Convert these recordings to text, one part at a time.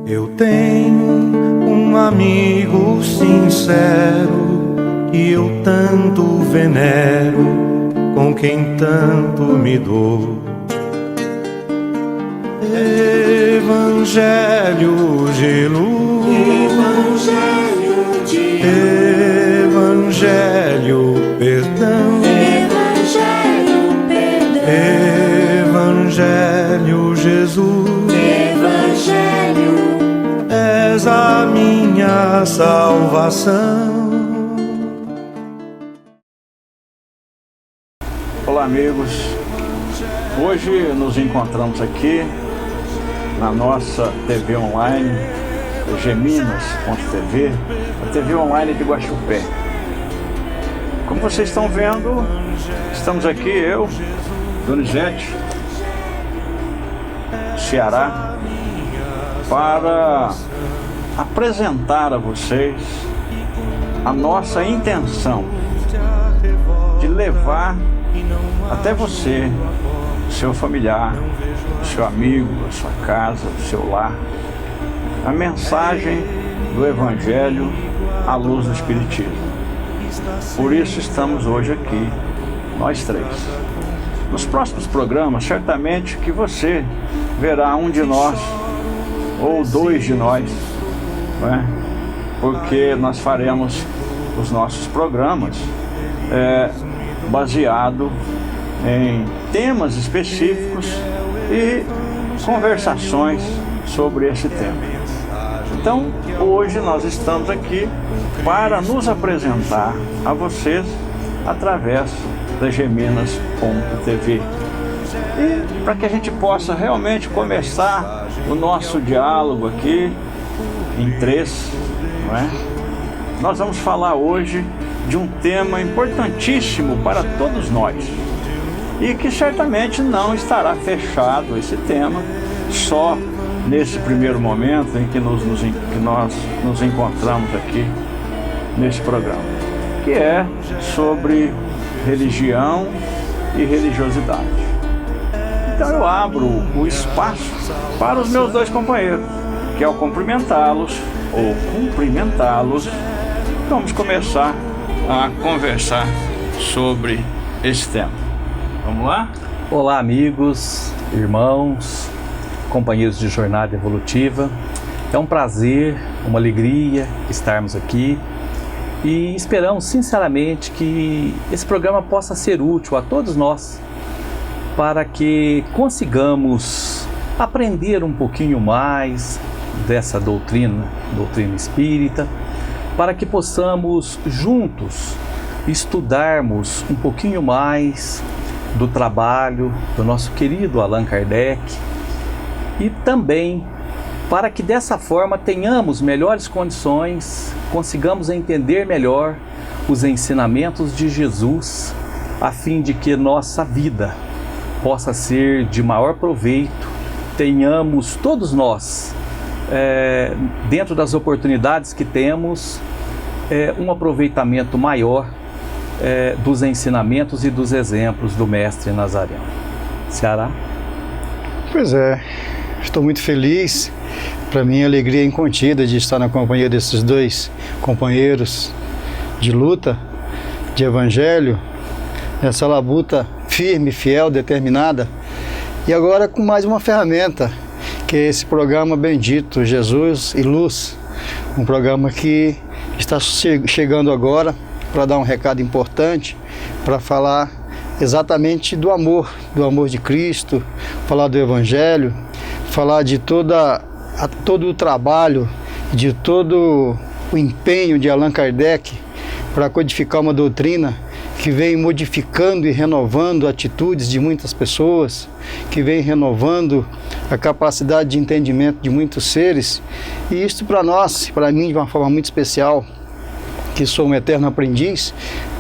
Eu tenho um amigo sincero que eu tanto venero, com quem tanto me dou. Evangelho de luz, Evangelho de Evangelho perdão, Evangelho Jesus, Evangelho, és a minha salvação. Olá amigos, hoje nos encontramos aqui na nossa TV online, Geminas.tv, a TV online de Guaxupé. Como vocês estão vendo, estamos aqui, eu, Donizete, Ceará, para apresentar a vocês a nossa intenção de levar até você, seu familiar, seu amigo, a sua casa, o seu lar, a mensagem do Evangelho à luz do Espiritismo. Por isso estamos hoje aqui, nós três. Nos próximos programas, certamente que você verá um de nós ou dois de nós, não é? Porque nós faremos os nossos programas baseado em temas específicos e conversações sobre esse tema. Então, hoje nós estamos aqui para nos apresentar a vocês através da Geminas.tv e para que a gente possa realmente começar o nosso diálogo aqui em três, não é? Nós vamos falar hoje de um tema importantíssimo para todos nós e que certamente não estará fechado esse tema só nesse primeiro momento em que nós nos encontramos aqui nesse programa, que é sobre religião e religiosidade. Então eu abro o espaço para os meus dois companheiros, que ao cumprimentá-los, vamos começar a conversar sobre esse tema. Vamos lá? Olá amigos, irmãos, companheiros de jornada evolutiva. É um prazer, uma alegria estarmos aqui e esperamos sinceramente que esse programa possa ser útil a todos nós para que consigamos aprender um pouquinho mais dessa doutrina espírita, para que possamos juntos estudarmos um pouquinho mais do trabalho do nosso querido Allan Kardec e também para que dessa forma tenhamos melhores condições, consigamos entender melhor os ensinamentos de Jesus, a fim de que nossa vida possa ser de maior proveito, tenhamos todos nós, dentro das oportunidades que temos, um aproveitamento maior dos ensinamentos e dos exemplos do Mestre Nazareno. Ceará? Pois é, estou muito feliz. Para mim, a alegria é incontida de estar na companhia desses dois companheiros de luta, de evangelho, nessa labuta firme, fiel, determinada, e agora com mais uma ferramenta, que é esse programa bendito, Jesus e Luz, um programa que está chegando agora para dar um recado importante, para falar exatamente do amor de Cristo, falar do Evangelho, falar de todo o trabalho, de todo o empenho de Allan Kardec para codificar uma doutrina que vem modificando e renovando atitudes de muitas pessoas, que vem renovando a capacidade de entendimento de muitos seres. E isto para nós, para mim de uma forma muito especial, que sou um eterno aprendiz,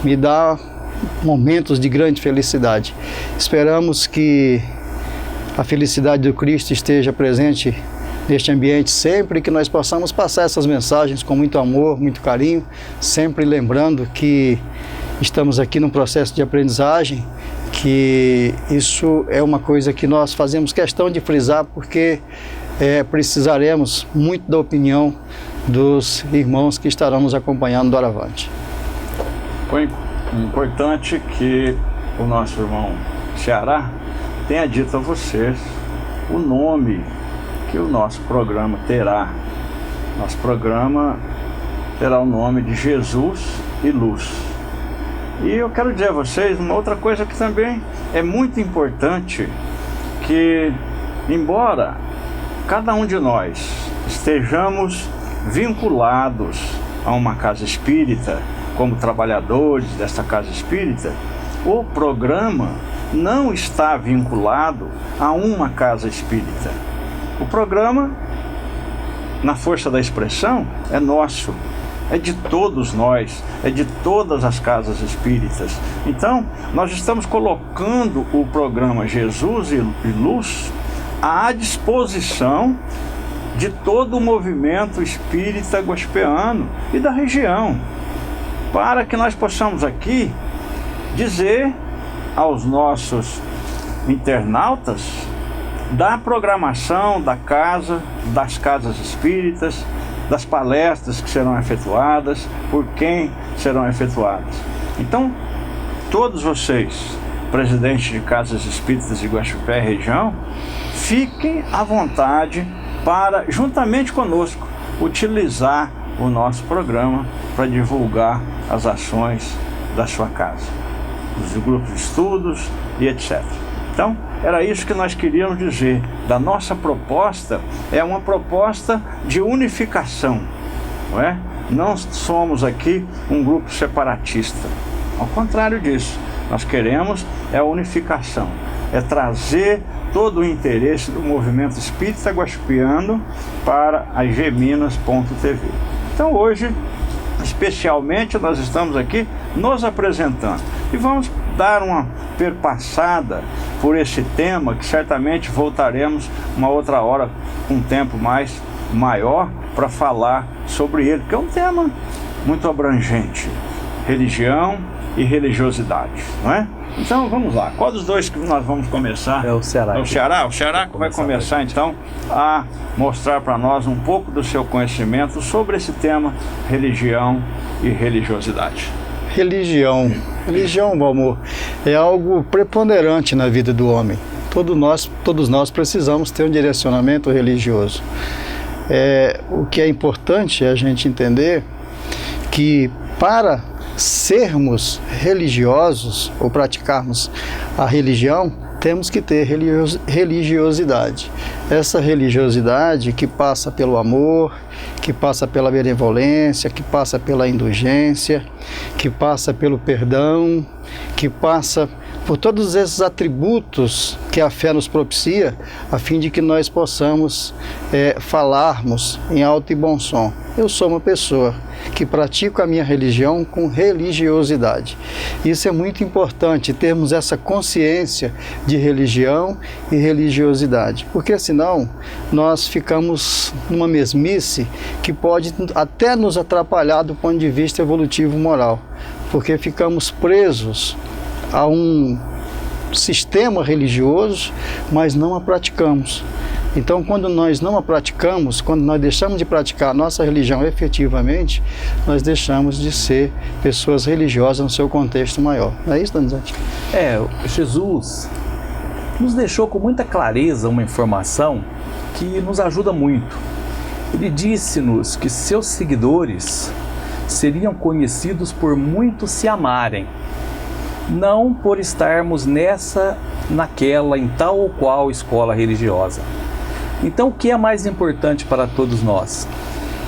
me dá momentos de grande felicidade. Esperamos que a felicidade do Cristo esteja presente neste ambiente sempre, que nós possamos passar essas mensagens com muito amor, muito carinho, sempre lembrando que estamos aqui num processo de aprendizagem, que isso é uma coisa que nós fazemos questão de frisar, porque precisaremos muito da opinião dos irmãos que estarão nos acompanhando do Aravante. Foi importante que o nosso irmão Ceará tenha dito a vocês o nome que o nosso programa terá. Nosso programa terá o nome de Jesus e Luz. E eu quero dizer a vocês uma outra coisa que também é muito importante, que embora cada um de nós estejamos vinculados a uma casa espírita, como trabalhadores desta casa espírita, o programa não está vinculado a uma casa espírita. O programa, na força da expressão, é nosso, é de todos nós, é de todas as casas espíritas. Então, nós estamos colocando o programa Jesus e Luz à disposição de todo o movimento espírita gospeliano e da região, para que nós possamos aqui dizer aos nossos internautas da programação da casa, das casas espíritas, das palestras que serão efetuadas, por quem serão efetuadas. Então, todos vocês, presidentes de casas espíritas de Guaxupé e região, fiquem à vontade para, juntamente conosco, utilizar o nosso programa para divulgar as ações da sua casa, dos grupos de estudos e etc. Então, era isso que nós queríamos dizer. Da nossa proposta, é uma proposta de unificação, não é? Não somos aqui um grupo separatista. Ao contrário disso, nós queremos a unificação, é trazer todo o interesse do movimento espírita guaxupiano para a geminas.tv. Então hoje, especialmente, nós estamos aqui nos apresentando e vamos dar uma perpassada por esse tema, que certamente voltaremos uma outra hora com um tempo mais maior para falar sobre ele, que é um tema muito abrangente, religião e religiosidade, não é? Então vamos lá, qual dos dois que nós vamos começar? É o Ceará. É o Ceará? O Ceará vai começar então a mostrar para nós um pouco do seu conhecimento sobre esse tema, religião e religiosidade. Religião, meu amor, é algo preponderante na vida do homem. Todos nós precisamos ter um direcionamento religioso. O que é importante é a gente entender que para sermos religiosos ou praticarmos a religião, temos que ter religiosidade. Essa religiosidade que passa pelo amor, que passa pela benevolência, que passa pela indulgência, que passa pelo perdão, que passa por todos esses atributos que a fé nos propicia, a fim de que nós possamos falarmos em alto e bom som. Eu sou uma pessoa que pratico a minha religião com religiosidade. Isso é muito importante, termos essa consciência de religião e religiosidade, porque senão nós ficamos numa mesmice que pode até nos atrapalhar do ponto de vista evolutivo moral, porque ficamos presos a um sistema religioso, mas não a praticamos. Então, quando nós não a praticamos, quando nós deixamos de praticar a nossa religião efetivamente, nós deixamos de ser pessoas religiosas no seu contexto maior. Não é isso, Donizete? Jesus nos deixou com muita clareza uma informação que nos ajuda muito. Ele disse-nos que seus seguidores seriam conhecidos por muitos se amarem, não por estarmos naquela, em tal ou qual escola religiosa. Então, o que é mais importante para todos nós?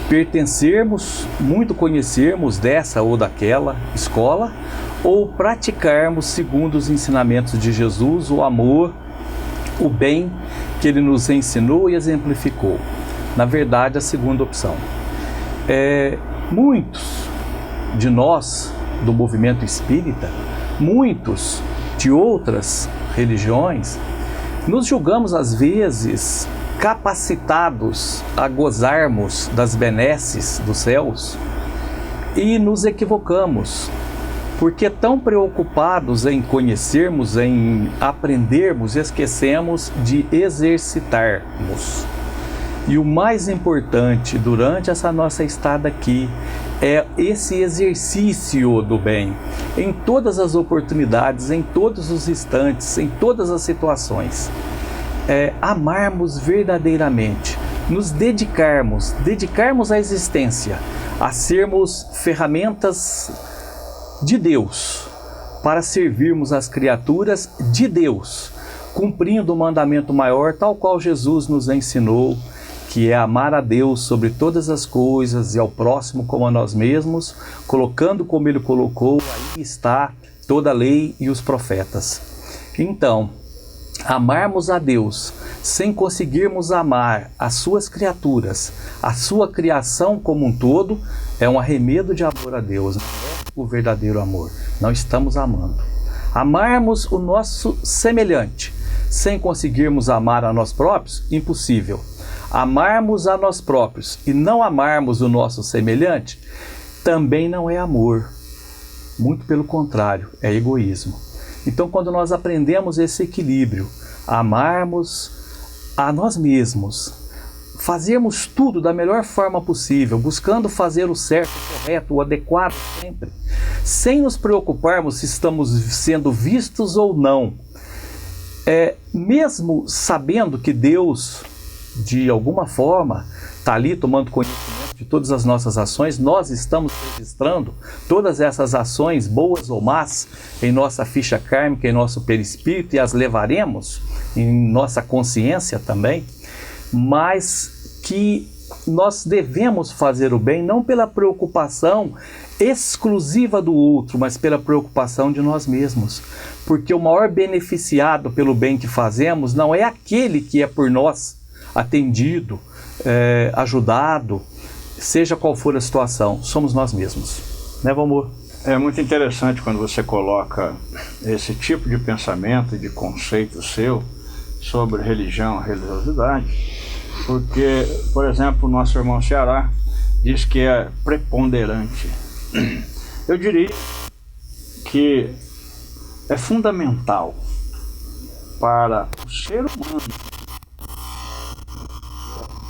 Pertencermos, muito conhecermos dessa ou daquela escola, ou praticarmos segundo os ensinamentos de Jesus, o amor, o bem que ele nos ensinou e exemplificou. Na verdade, a segunda opção. Muitos de nós, do movimento espírita, muitos de outras religiões, nos julgamos às vezes capacitados a gozarmos das benesses dos céus e nos equivocamos, porque tão preocupados em conhecermos, em aprendermos, esquecemos de exercitarmos. E o mais importante durante essa nossa estada aqui é esse exercício do bem, em todas as oportunidades, em todos os instantes, em todas as situações. Amarmos verdadeiramente, nos dedicarmos à existência, a sermos ferramentas de Deus, para servirmos as criaturas de Deus, cumprindo o mandamento maior, tal qual Jesus nos ensinou, que é amar a Deus sobre todas as coisas e ao próximo como a nós mesmos, colocando como Ele colocou, aí está toda a lei e os profetas. Então, amarmos a Deus sem conseguirmos amar as suas criaturas, a sua criação como um todo, é um arremedo de amor a Deus, não é o verdadeiro amor. Não estamos amando. Amarmos o nosso semelhante sem conseguirmos amar a nós próprios, impossível. Amarmos a nós próprios e não amarmos o nosso semelhante, também não é amor. Muito pelo contrário, é egoísmo. Então, quando nós aprendemos esse equilíbrio, amarmos a nós mesmos, fazermos tudo da melhor forma possível, buscando fazer o certo, o correto, o adequado sempre, sem nos preocuparmos se estamos sendo vistos ou não, mesmo sabendo que Deus, de alguma forma, está ali tomando conhecimento de todas as nossas ações, nós estamos registrando todas essas ações, boas ou más, em nossa ficha kármica, em nosso perispírito, e as levaremos em nossa consciência também, mas que nós devemos fazer o bem não pela preocupação exclusiva do outro, mas pela preocupação de nós mesmos, porque o maior beneficiado pelo bem que fazemos não é aquele que é por nós atendido, ajudado, seja qual for a situação, somos nós mesmos, né, Valmor? É muito interessante quando você coloca esse tipo de pensamento e de conceito seu sobre religião, religiosidade, porque, por exemplo, o nosso irmão Ceará diz que é preponderante. Eu diria que é fundamental para o ser humano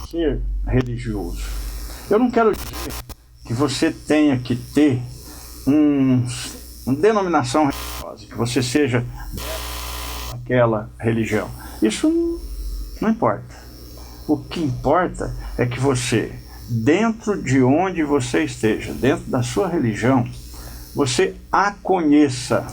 ser religioso. Eu não quero dizer que você tenha que ter uma denominação religiosa, que você seja daquela religião. Isso não importa. O que importa é que você, dentro de onde você esteja, dentro da sua religião, você a conheça,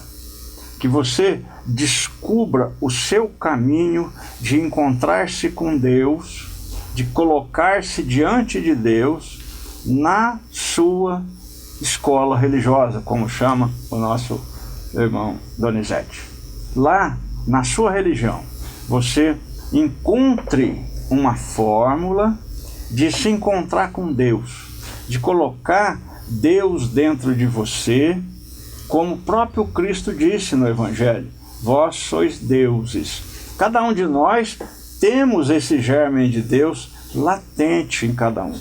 que você descubra o seu caminho de encontrar-se com Deus, de colocar-se diante de Deus na sua escola religiosa, como chama o nosso irmão Donizete. Lá, na sua religião, você encontre uma fórmula de se encontrar com Deus, de colocar Deus dentro de você, como o próprio Cristo disse no Evangelho: vós sois deuses. Cada um de nós temos esse germe de Deus latente em cada um.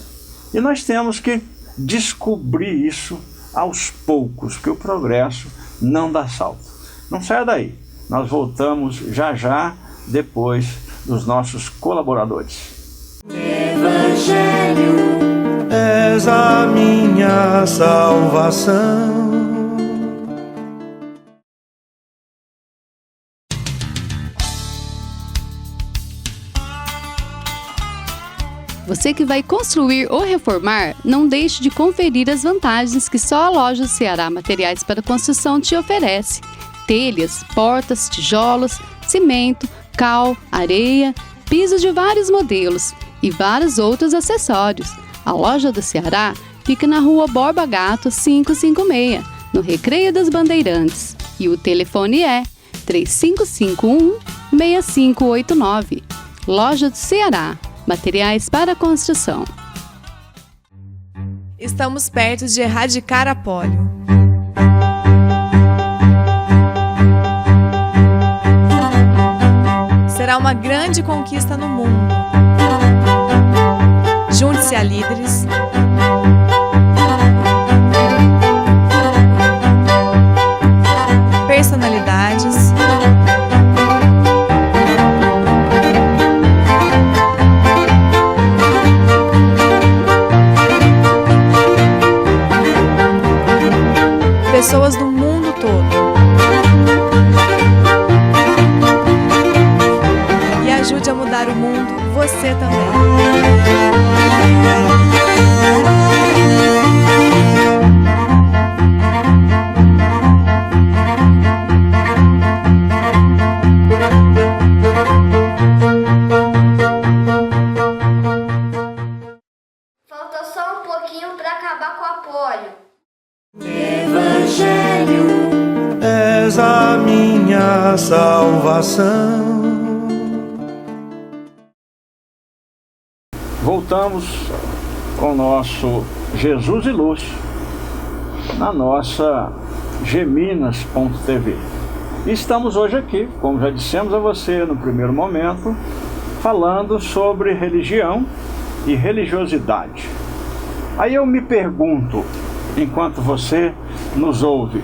E nós temos que descobrir isso aos poucos, porque o progresso não dá salto. Não saia daí. Nós voltamos já já, depois dos nossos colaboradores. Evangelho, És a minha salvação. Você que vai construir ou reformar, não deixe de conferir as vantagens que só a loja Ceará Materiais para Construção te oferece. Telhas, portas, tijolos, cimento, cal, areia, pisos de vários modelos e vários outros acessórios. A loja do Ceará fica na rua Borba Gato 556, no Recreio das Bandeirantes. E o telefone é 3551-6589. Loja do Ceará. Materiais para construção. Estamos perto de erradicar a pólio. Será uma grande conquista no mundo. Junte-se a líderes, personalidades, pessoas do mundo todo. E ajude a mudar o mundo, você também. Falta só um pouquinho para acabar com a polio. Evangelho, és a minha salvação. Voltamos com o nosso Jesus e Luz na nossa geminas.tv. E estamos hoje aqui, como já dissemos a você no primeiro momento, falando sobre religião e religiosidade. Aí eu me pergunto, enquanto você nos ouve,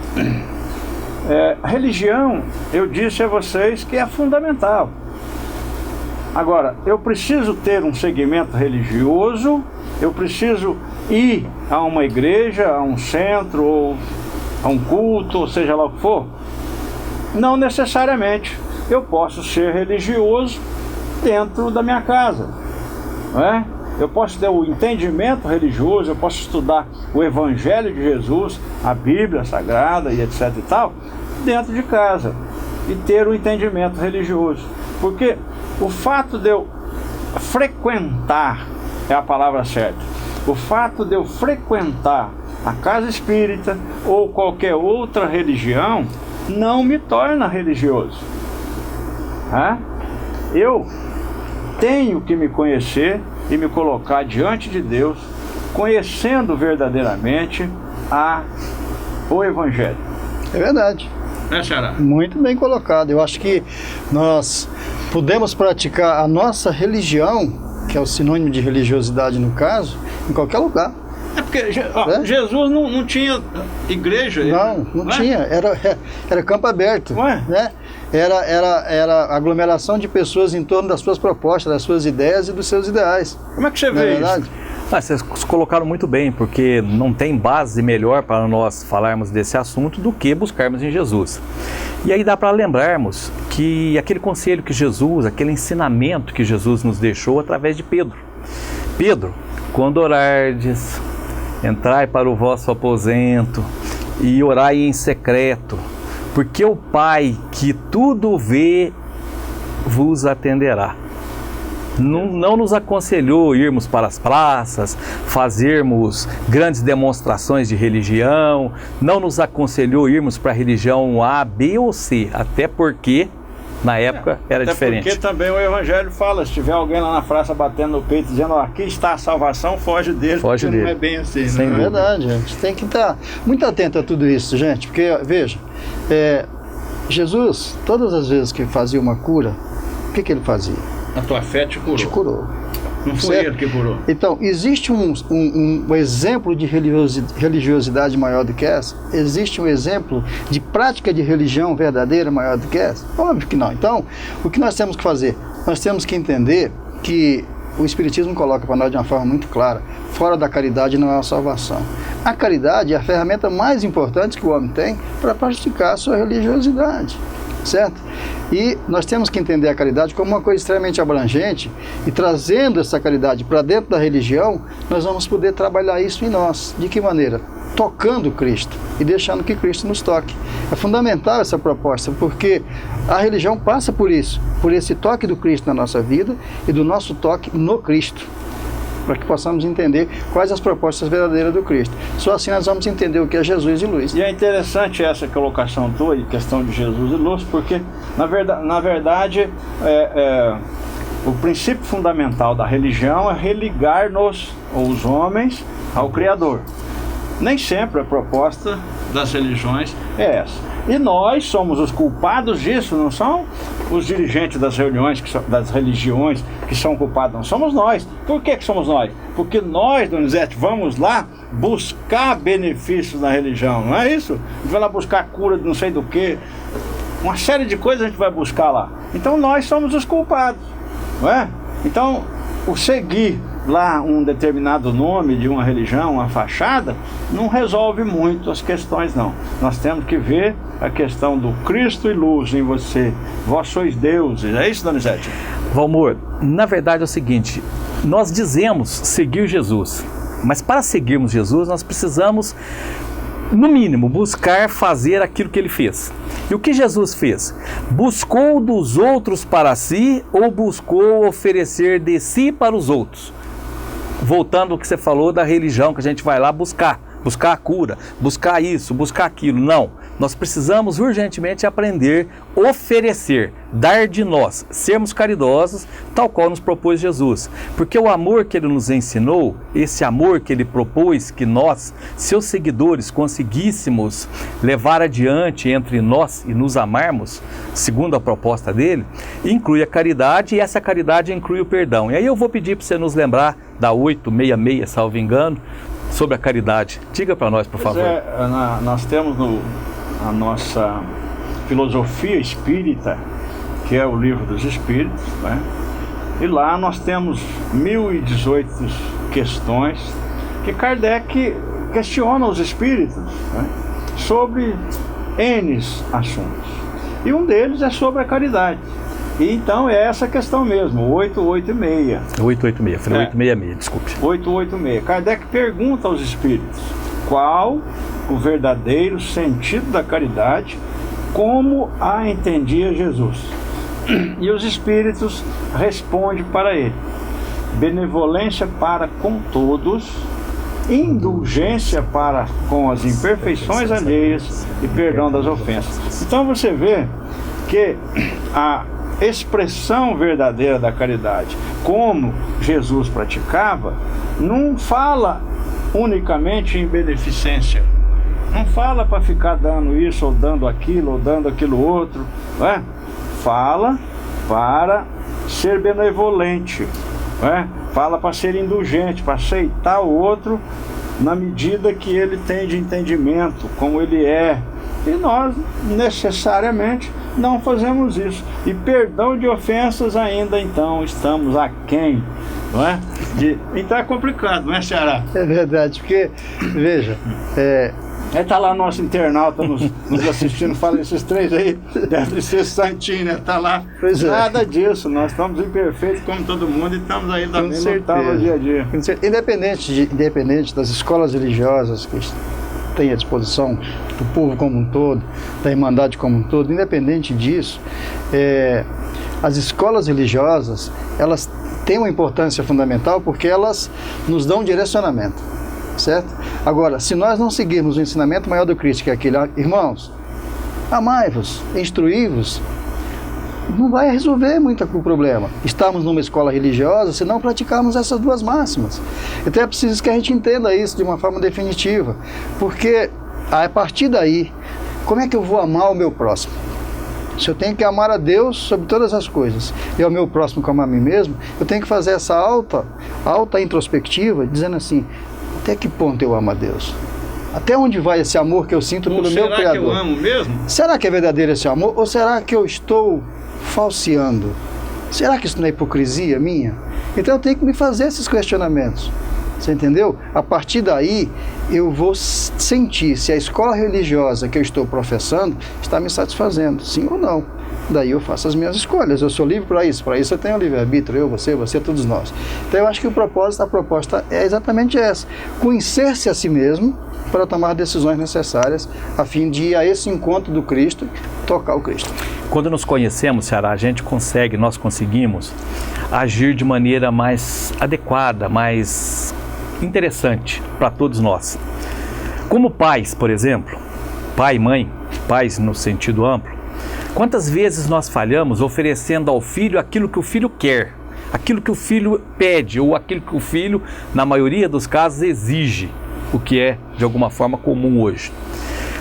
religião, eu disse a vocês que é fundamental. Agora, eu preciso ter um segmento religioso, eu preciso ir a uma igreja, a um centro, ou a um culto, ou seja lá o que for? Não necessariamente. Eu posso ser religioso dentro da minha casa, não é? Eu posso ter o entendimento religioso, eu posso estudar o Evangelho de Jesus, a Bíblia Sagrada e etc e tal, dentro de casa, e ter o entendimento religioso. Porque o fato de eu frequentar, é a palavra certa, o fato de eu frequentar a casa espírita ou qualquer outra religião não me torna religioso. Eu tenho que me conhecer e me colocar diante de Deus, conhecendo verdadeiramente o Evangelho. É verdade. Xará? Muito bem colocado. Eu acho que nós podemos praticar a nossa religião, que é o sinônimo de religiosidade no caso, em qualquer lugar. É porque Jesus não tinha igreja. Não tinha. Era campo aberto. Né? Era aglomeração de pessoas em torno das suas propostas, das suas ideias e dos seus ideais. Como é que você vê isso? Vocês colocaram muito bem, porque não tem base melhor para nós falarmos desse assunto do que buscarmos em Jesus. E aí dá para lembrarmos que aquele conselho que Jesus, aquele ensinamento que Jesus nos deixou através de Pedro. Pedro, quando orardes, entrai para o vosso aposento e orai em secreto, porque o Pai que tudo vê vos atenderá. Não nos aconselhou irmos para as praças, fazermos grandes demonstrações de religião, não nos aconselhou irmos para a religião A, B ou C, até porque na época era diferente. Porque também o Evangelho fala, se tiver alguém lá na praça batendo no peito, dizendo, aqui está a salvação, foge dele, foge porque dele. Não é bem assim. É verdade, gente. Tem que estar muito atento a tudo isso, gente, porque, veja, Jesus, todas as vezes que fazia uma cura, o que ele fazia? A tua fé te curou. Te curou. Não foi certo? ele que curou. Então, existe um exemplo de religiosidade maior do que essa? Existe um exemplo de prática de religião verdadeira maior do que essa? Óbvio que não. Então, o que nós temos que fazer? Nós temos que entender que o Espiritismo coloca para nós de uma forma muito clara, fora da caridade não há salvação. A caridade é a ferramenta mais importante que o homem tem para praticar a sua religiosidade, certo? E nós temos que entender a caridade como uma coisa extremamente abrangente, e trazendo essa caridade para dentro da religião, nós vamos poder trabalhar isso em nós. De que maneira? Tocando Cristo e deixando que Cristo nos toque. É fundamental essa proposta, porque a religião passa por isso, por esse toque do Cristo na nossa vida e do nosso toque no Cristo, para que possamos entender quais as propostas verdadeiras do Cristo. Só assim nós vamos entender o que é Jesus e luz. E é interessante essa colocação tua, em questão de Jesus e luz, porque na verdade o princípio fundamental da religião é religar-nos, os homens, ao Criador. Nem sempre a proposta das religiões é essa. E nós somos os culpados disso, não são os dirigentes das religiões que são culpados, não somos nós. Por que somos nós? Porque nós, Donizete, vamos lá buscar benefícios na religião, não é isso? A gente vai lá buscar cura de não sei do que, uma série de coisas a gente vai buscar lá. Então nós somos os culpados, não é? Então, o seguir lá um determinado nome de uma religião, uma fachada, não resolve muito as questões, não. Nós temos que ver a questão do Cristo e luz em você. Vós sois deuses. É isso, Donizete? Valmor, na verdade é o seguinte, nós dizemos seguir Jesus, mas para seguirmos Jesus nós precisamos, no mínimo, buscar fazer aquilo que ele fez. E o que Jesus fez? Buscou dos outros para si ou buscou oferecer de si para os outros? Voltando ao que você falou da religião, que a gente vai lá buscar a cura, buscar isso, buscar aquilo. Não, nós precisamos urgentemente aprender a oferecer, dar de nós, sermos caridosos, tal qual nos propôs Jesus. Porque o amor que ele nos ensinou, esse amor que ele propôs que nós, seus seguidores, conseguíssemos levar adiante entre nós e nos amarmos, segundo a proposta dele, inclui a caridade e essa caridade inclui o perdão. E aí eu vou pedir para você nos lembrar da 866, salvo engano, sobre a caridade. Diga para nós, por favor. Nós temos a nossa filosofia espírita, que é o livro dos Espíritos, né? E lá nós temos 1018 questões que Kardec questiona os espíritos, né? Sobre N assuntos. E um deles é sobre a caridade. E então é essa questão mesmo, 886. 886, falei 866, desculpe. 886. Kardec pergunta aos espíritos qual o verdadeiro sentido da caridade, como a entendia Jesus. E os espíritos respondem para ele: benevolência para com todos, indulgência para com as imperfeições alheias e perdão das ofensas. Então você vê que a expressão verdadeira da caridade, como Jesus praticava, não fala unicamente em beneficência, não fala para ficar dando isso ou dando aquilo outro, não é? Fala para ser benevolente, não é? Fala para ser indulgente, para aceitar o outro na medida que ele tem de entendimento, como ele é. E nós necessariamente não fazemos isso. E perdão de ofensas ainda então estamos aquém, não é? Então é complicado, não é, Ceará? É verdade, porque, veja, Aí tá lá nosso internauta nos assistindo, fala esses três aí, deve ser santinho, né? Tá lá. Pois é. Nada disso, nós estamos imperfeitos como todo mundo e estamos aí também lutando no dia a dia. Independente das escolas religiosas que tem à disposição do povo como um todo, da Irmandade como um todo, independente disso, as escolas religiosas, elas têm uma importância fundamental porque elas nos dão um direcionamento, certo? Agora, se nós não seguirmos o ensinamento maior do Cristo, que é aquele: irmãos, amai-vos, instruí-vos, não vai resolver muito o problema. Estamos numa escola religiosa se não praticarmos essas duas máximas. Então é preciso que a gente entenda isso de uma forma definitiva, porque a partir daí, como é que eu vou amar o meu próximo? Se eu tenho que amar a Deus sobre todas as coisas e ao meu próximo como a mim mesmo, eu tenho que fazer essa alta introspectiva, dizendo assim: até que ponto eu amo a Deus? Até onde vai esse amor que eu sinto pelo meu Criador? Será que eu amo mesmo? Será que é verdadeiro esse amor? Ou será que eu estou falseando? Será que isso não é hipocrisia minha? Então eu tenho que me fazer esses questionamentos. Você entendeu? A partir daí eu vou sentir se a escola religiosa que eu estou professando está me satisfazendo, sim ou não. Daí eu faço as minhas escolhas. Eu sou livre para isso eu tenho livre-arbítrio, eu, você, todos nós. Então eu acho que a proposta é exatamente essa: conhecer-se a si mesmo para tomar decisões necessárias a fim de ir a esse encontro do Cristo, tocar o Cristo. Quando nos conhecemos, Ceará, nós conseguimos agir de maneira mais adequada, mais interessante para todos nós. Como pais, por exemplo, pai e mãe, pais no sentido amplo, quantas vezes nós falhamos oferecendo ao filho aquilo que o filho quer, aquilo que o filho pede ou aquilo que o filho, na maioria dos casos, exige, o que é de alguma forma comum hoje.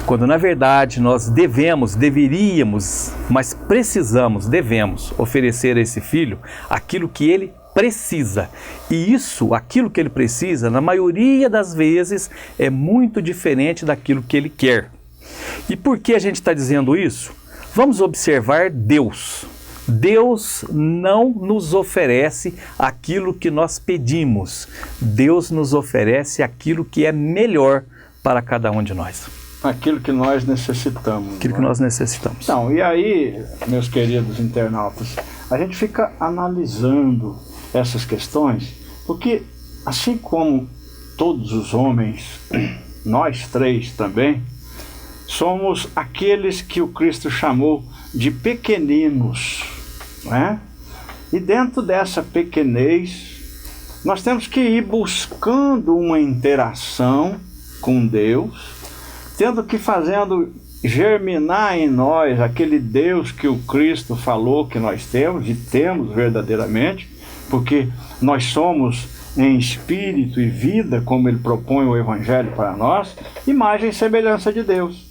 Quando na verdade nós deveríamos, mas devemos oferecer a esse filho aquilo que ele precisa. E aquilo que ele precisa, na maioria das vezes, é muito diferente daquilo que ele quer. E por que a gente está dizendo isso? Vamos observar Deus. Deus não nos oferece aquilo que nós pedimos. Deus nos oferece aquilo que é melhor para cada um de nós. Aquilo que nós necessitamos. Aquilo que nós necessitamos. Então, e aí, meus queridos internautas, a gente fica analisando essas questões, porque assim como todos os homens, nós três também, somos aqueles que o Cristo chamou de pequeninos, né? E dentro dessa pequenez, nós temos que ir buscando uma interação com Deus, tendo que fazendo germinar em nós aquele Deus que o Cristo falou que nós temos, e temos verdadeiramente, porque nós somos em espírito e vida, como ele propõe o Evangelho para nós, imagem e semelhança de Deus.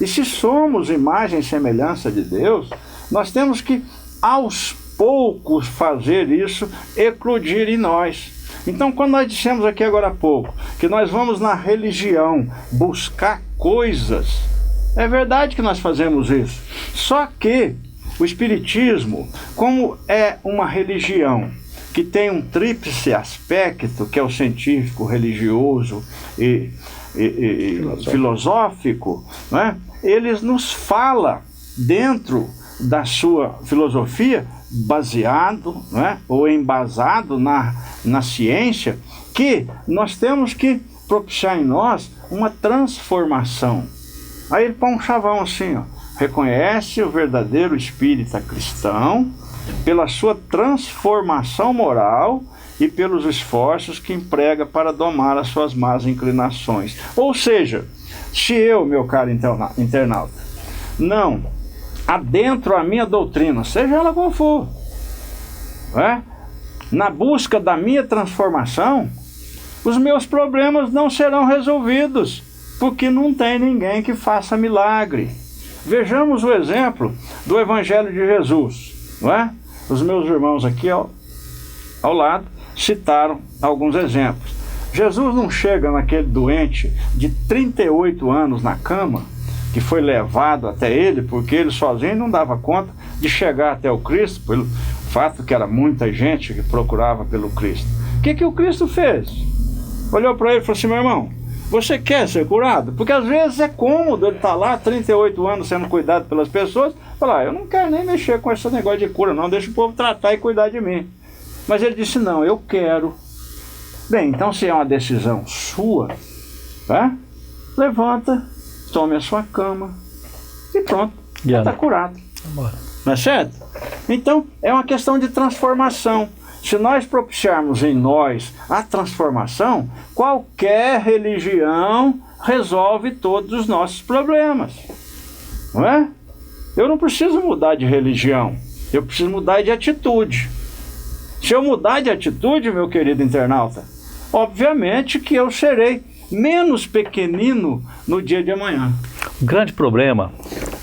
E se somos imagem e semelhança de Deus, nós temos que, aos poucos, fazer isso eclodir em nós. Então, quando nós dissemos aqui agora há pouco que nós vamos na religião buscar coisas, é verdade que nós fazemos isso. Só que o Espiritismo, como é uma religião que tem um tríplice aspecto, que é o científico, religioso e filosófico, né? Eles nos fala dentro da sua filosofia, baseado, né, ou embasado na ciência, que nós temos que propiciar em nós uma transformação. Aí ele põe um chavão assim, ó: reconhece o verdadeiro espírita cristão pela sua transformação moral e pelos esforços que emprega para domar as suas más inclinações. Ou seja, se eu, meu caro internauta, não adentro a minha doutrina, seja ela qual for, né, na busca da minha transformação, os meus problemas não serão resolvidos, porque não tem ninguém que faça milagre. Vejamos o exemplo do Evangelho de Jesus, não é? Os meus irmãos aqui ao lado citaram alguns exemplos. Jesus não chega naquele doente de 38 anos na cama, que foi levado até ele, porque ele sozinho não dava conta de chegar até o Cristo, pelo fato que era muita gente que procurava pelo Cristo. O que o Cristo fez? Olhou para ele e falou assim: meu irmão, você quer ser curado? Porque às vezes é cômodo ele estar lá 38 anos sendo cuidado pelas pessoas, falar: eu não quero nem mexer com esse negócio de cura não, deixa o povo tratar e cuidar de mim. Mas ele disse: não, eu quero. Bem, então se é uma decisão sua, tá? Levanta, tome a sua cama e pronto, já está curado. Não é certo? Então é uma questão de transformação. Se nós propiciarmos em nós a transformação, qualquer religião resolve todos os nossos problemas, não é? Eu não preciso mudar de religião, eu preciso mudar de atitude. Se eu mudar de atitude, meu querido internauta, obviamente que eu serei menos pequenino no dia de amanhã. O grande problema,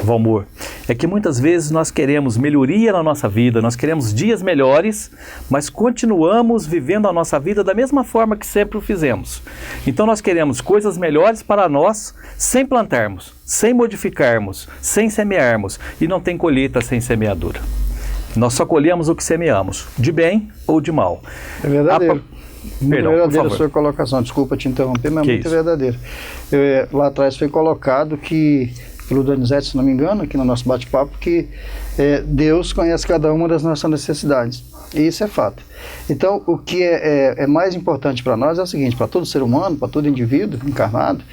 Valmor, é que muitas vezes nós queremos melhoria na nossa vida, nós queremos dias melhores, mas continuamos vivendo a nossa vida da mesma forma que sempre o fizemos. Então nós queremos coisas melhores para nós, sem plantarmos, sem modificarmos, sem semearmos, e não tem colheita sem semeadura. Nós só colhemos o que semeamos, de bem ou de mal. É verdadeiro. Perdão, verdadeira a sua colocação, desculpa te interromper, mas é muito verdadeiro. Lá atrás foi colocado que, pelo Donizete, se não me engano, aqui no nosso bate-papo, que Deus conhece cada uma das nossas necessidades. E isso é fato. Então, o que é mais importante para nós é o seguinte: para todo ser humano, para todo indivíduo encarnado,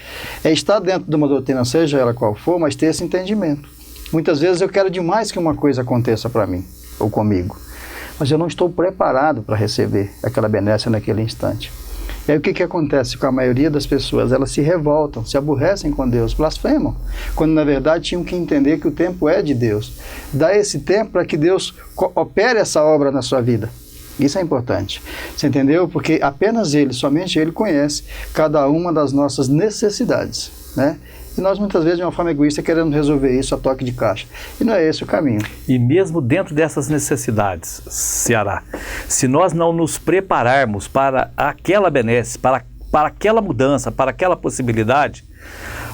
é estar dentro de uma doutrina, seja ela qual for, mas ter esse entendimento. Muitas vezes eu quero demais que uma coisa aconteça para mim, ou comigo, mas eu não estou preparado para receber aquela benécia naquele instante. E aí o que acontece com a maioria das pessoas? Elas se revoltam, se aborrecem com Deus, blasfemam, quando na verdade tinham que entender que o tempo é de Deus. Dá esse tempo para que Deus opere essa obra na sua vida. Isso é importante, você entendeu? Porque apenas Ele, somente Ele conhece cada uma das nossas necessidades, né? E nós muitas vezes de uma forma egoísta queremos resolver isso a toque de caixa. E não é esse o caminho. E mesmo dentro dessas necessidades, Ceará, se nós não nos prepararmos para aquela benesse, para aquela mudança, para aquela possibilidade,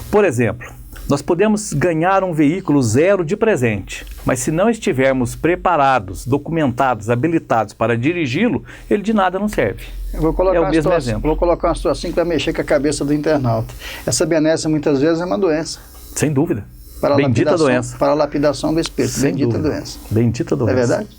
por exemplo, Nós podemos ganhar um veículo zero de presente, mas se não estivermos preparados, documentados, habilitados para dirigi-lo, ele de nada não serve. Eu vou colocar, É o mesmo exemplo. vou colocar uma situação que vai mexer com a cabeça do internauta. Essa benesse muitas vezes é uma doença. Sem dúvida. Para a Bendita lapidação, doença. para a lapidação do espírito. Sem Bendita dúvida. doença. Bendita doença. É verdade?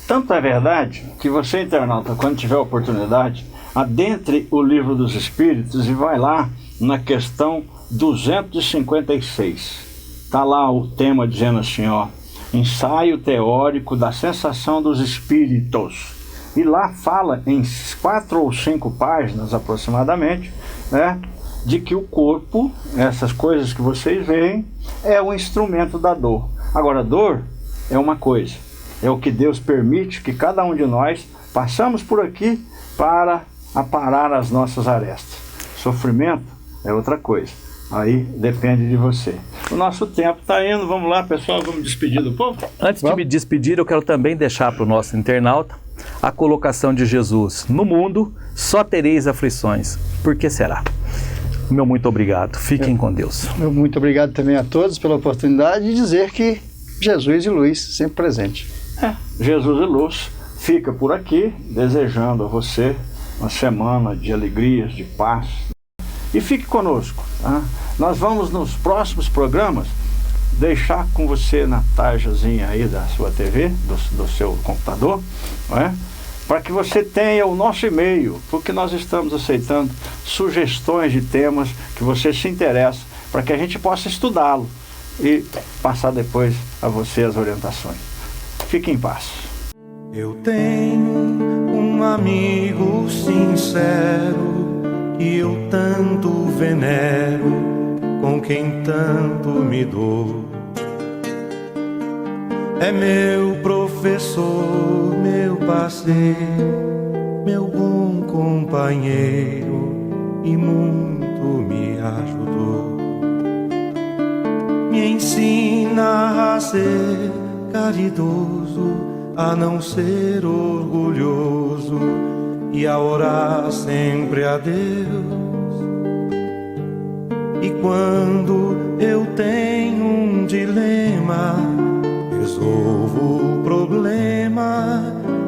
Tanto é verdade que você, internauta, quando tiver oportunidade, adentre o Livro dos Espíritos e vai lá na questão 256. Está lá o tema dizendo assim, ó, ensaio teórico da sensação dos espíritos. E lá fala em 4 ou 5 páginas aproximadamente, né, de que o corpo, essas coisas que vocês veem, é o instrumento da dor. Agora, dor é uma coisa, é o que Deus permite que cada um de nós passamos por aqui para aparar as nossas arestas. Sofrimento é outra coisa, aí depende de você. O nosso tempo está indo, vamos lá pessoal, vamos despedir do povo? Antes de me despedir, eu quero também deixar para o nosso internauta a colocação de Jesus. No mundo só tereis aflições. Por que será? Meu muito obrigado. Fiquem com Deus. Muito obrigado também a todos pela oportunidade de dizer que Jesus e luz sempre presente. Jesus e luz fica por aqui, desejando a você uma semana de alegrias, de paz. E fique conosco, tá? Nós vamos nos próximos programas deixar com você na tarjazinha aí da sua TV, do seu computador, não é? Para que você tenha o nosso e-mail, porque nós estamos aceitando sugestões de temas que você se interessa, para que a gente possa estudá-lo e passar depois a você as orientações. Fique em paz. Eu tenho um amigo sincero que eu tanto venero, com quem tanto me dou. É meu professor, meu parceiro, meu bom companheiro e muito me ajudou. Me ensina a ser caridoso, a não ser orgulhoso e a orar sempre a Deus. E quando eu tenho um dilema, resolvo o problema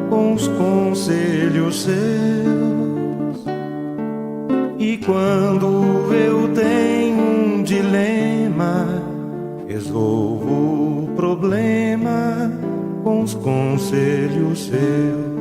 com os conselhos seus. E quando eu tenho um dilema, resolvo o problema com os conselhos seus.